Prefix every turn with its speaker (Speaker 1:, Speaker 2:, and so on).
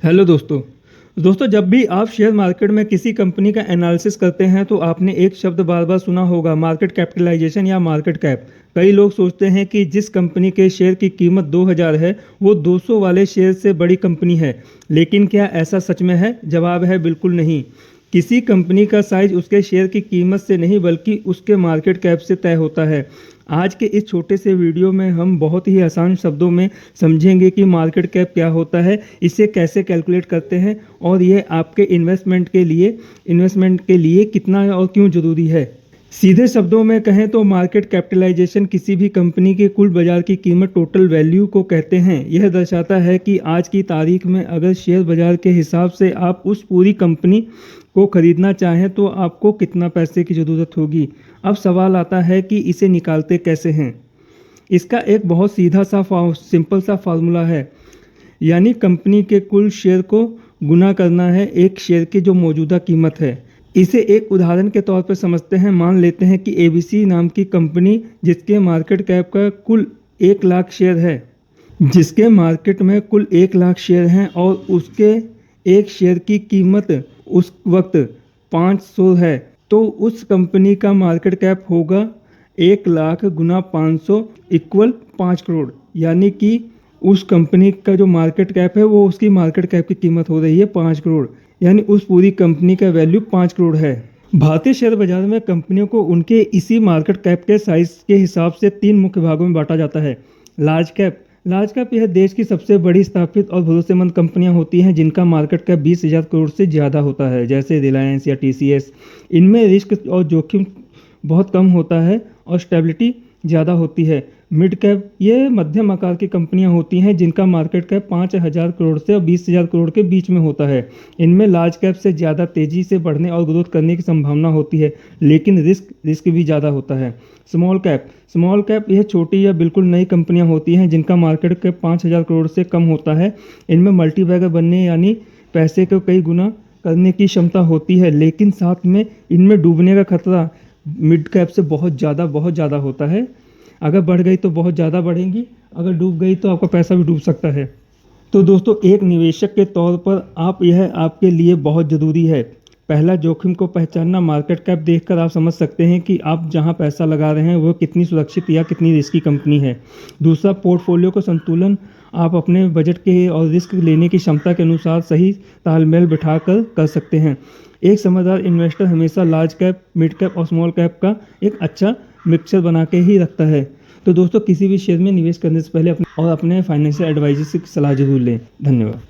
Speaker 1: Hello दोस्तों जब भी आप शेयर मार्केट में किसी कंपनी का एनालिसिस करते हैं तो आपने एक शब्द बार बार सुना होगा, मार्केट कैपिटलाइजेशन या मार्केट कैप। कई लोग सोचते हैं कि जिस कंपनी के शेयर की कीमत 2000 है वो 200 वाले शेयर से बड़ी कंपनी है। लेकिन क्या ऐसा सच में है? जवाब है बिल्कुल नहीं। किसी कंपनी का साइज उसके शेयर की कीमत से नहीं बल्कि उसके मार्केट कैप से तय होता है। आज के इस छोटे से वीडियो में हम बहुत ही आसान शब्दों में समझेंगे कि मार्केट कैप क्या होता है, इसे कैसे कैलकुलेट करते हैं और ये आपके इन्वेस्टमेंट के लिए कितना और क्यों ज़रूरी है। सीधे शब्दों में कहें तो मार्केट कैपिटलाइजेशन किसी भी कंपनी के कुल बाजार की कीमत, टोटल वैल्यू को कहते हैं। यह दर्शाता है कि आज की तारीख में अगर शेयर बाजार के हिसाब से आप उस पूरी कंपनी को खरीदना चाहें तो आपको कितना पैसे की ज़रूरत होगी। अब सवाल आता है कि इसे निकालते कैसे हैं। इसका एक बहुत सीधा सा सिंपल सा फार्मूला है, यानी कंपनी के कुल शेयर को गुना करना है एक शेयर की जो मौजूदा कीमत है। इसे एक उदाहरण के तौर पर समझते हैं। मान लेते हैं कि एबीसी नाम की कंपनी जिसके मार्केट कैप का कुल 1 लाख शेयर है, जिसके मार्केट में कुल 1 लाख शेयर हैं और उसके एक शेयर की कीमत उस वक्त 500 है, तो उस कंपनी का मार्केट कैप होगा 1 लाख गुना 500 इक्वल 5 करोड़। यानी कि उस कंपनी का जो मार्केट कैप है वो उसकी मार्केट कैप की कीमत हो रही है 5 करोड़, यानी उस पूरी कंपनी का वैल्यू 5 करोड़ है। भारतीय शेयर बाजार में कंपनियों को उनके इसी मार्केट कैप के साइज के हिसाब से 3 मुख्य भागों में बांटा जाता है। लार्ज कैप यह देश की सबसे बड़ी स्थापित और भरोसेमंद कंपनियां होती हैं जिनका मार्केट कैप 20,000 करोड़ से ज़्यादा होता है, जैसे रिलायंस या टीसीएस। इनमें रिस्क और जोखिम बहुत कम होता है और स्टेबिलिटी ज़्यादा होती है। मिड कैप ये मध्यम आकार की कंपनियां होती हैं जिनका मार्केट कैप 5,000 करोड़ से और 20,000 करोड़ के बीच में होता है। इनमें लार्ज कैप से ज़्यादा तेज़ी से बढ़ने और ग्रोथ करने की संभावना होती है, लेकिन रिस्क भी ज़्यादा होता है। स्मॉल कैप यह छोटी या बिल्कुल नई कंपनियां होती हैं जिनका मार्केट कैप 5,000 करोड़ से कम होता है। इनमें मल्टीबैगर बनने यानी पैसे को कई गुना करने की क्षमता होती है, लेकिन साथ में इनमें डूबने का खतरा मिड कैप से बहुत ज़्यादा होता है। अगर बढ़ गई तो बहुत ज़्यादा बढ़ेंगी, अगर डूब गई तो आपका पैसा भी डूब सकता है। तो दोस्तों, एक निवेशक के तौर पर यह आपके लिए बहुत ज़रूरी है। पहला, जोखिम को पहचानना। मार्केट कैप देखकर आप समझ सकते हैं कि आप जहां पैसा लगा रहे हैं वो कितनी सुरक्षित या कितनी रिस्की कंपनी है। दूसरा, पोर्टफोलियो का संतुलन। आप अपने बजट के और रिस्क लेने की क्षमता के अनुसार सही तालमेल बिठाकर कर सकते हैं। एक समझदार इन्वेस्टर हमेशा लार्ज कैप, मिड कैप और स्मॉल कैप का एक अच्छा मिक्सचर बना के ही रखता है। तो दोस्तों, किसी भी शेयर में निवेश करने से पहले अपने फाइनेंशियल एडवाइजर से सलाह जरूर लें। धन्यवाद।